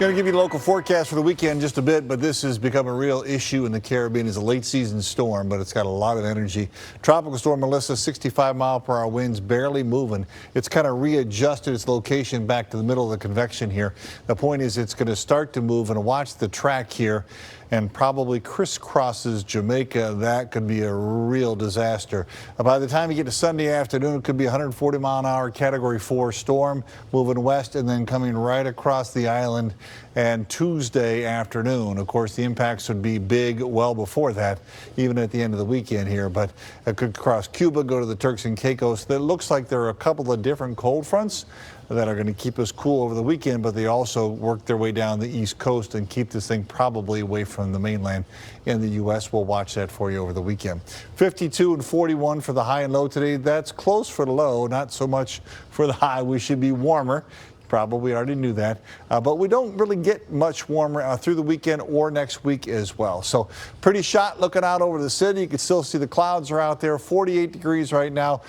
Going to give you the local forecast for the weekend just a bit, but this has become a real issue in the Caribbean. It's a late season storm, but it's got a lot of energy. Tropical storm Melissa, 65-mile-per-hour winds, barely moving. It's kind of readjusted its location back to the middle of the convection here. The point is it's going to start to move, and watch the track here, and probably crisscrosses Jamaica. That could be a real disaster. By the time you get to Sunday afternoon, it could be a 140-mile-an-hour Category 4 storm moving west and then coming right across the island. And Tuesday afternoon, of course, the impacts would be big well before that, even at the end of the weekend here. But it could cross Cuba, go to the Turks and Caicos. It looks like there are a couple of different cold fronts that are going to keep us cool over the weekend, but they also work their way down the East Coast and keep this thing probably away from the mainland in the U.S. We'll watch that for you over the weekend. 52 and 41 for the high and low today. That's close for the low, not so much for the high. We should be warmer. Probably already knew that, but we don't really get much warmer through the weekend or next week as well. So pretty shot looking out over the city. You can still see the clouds are out there. 48 degrees right now.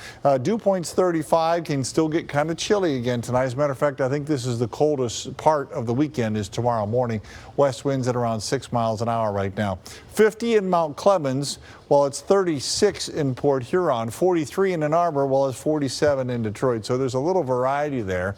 Dew point's 35. Can still get kind of chilly again tonight. As a matter of fact, I think this is the coldest part of the weekend is tomorrow morning. West winds at around 6 miles an hour right now. 50 in Mount Clemens, while it's 36 in Port Huron. 43 in Ann Arbor, while it's 47 in Detroit. So there's a little variety there.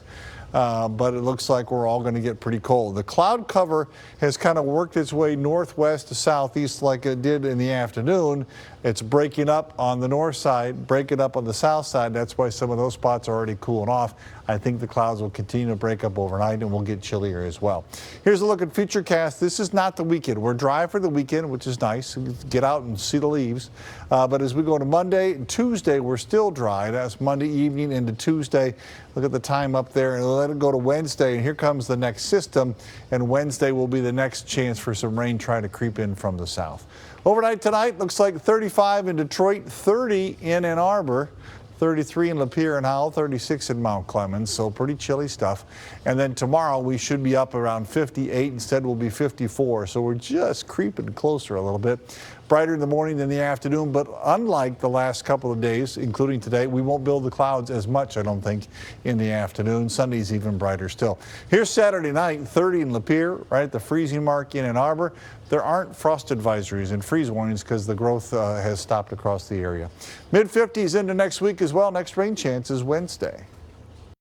But it looks like we're all going to get pretty cold. The cloud cover has kind of worked its way northwest to southeast like it did in the afternoon. It's breaking up on the north side, breaking up on the south side. That's why some of those spots are already cooling off. I think the clouds will continue to break up overnight and we'll get chillier as well. Here's a look at Futurecast. This is not the weekend. We're dry for the weekend, which is nice. Get out and see the leaves. But as we go to Monday and Tuesday, we're still dry. That's Monday evening into Tuesday. Look at the time up there, and let it go to Wednesday. And here comes the next system. And Wednesday will be the next chance for some rain trying to creep in from the south. Overnight tonight, looks like 35 in Detroit, 30 in Ann Arbor, 33 in Lapeer and Howell, 36 in Mount Clemens, so pretty chilly stuff. And then tomorrow we should be up around 58. Instead we'll be 54, so we're just creeping closer a little bit. Brighter in the morning than the afternoon, but unlike the last couple of days, including today, we won't build the clouds as much, I don't think, in the afternoon. Sunday's even brighter still. Here's Saturday night, 30 in Lapeer, right at the freezing mark in Ann Arbor. There aren't frost advisories and freeze warnings because the growth has stopped across the area. Mid-50s into next week as well. Next rain chance is Wednesday.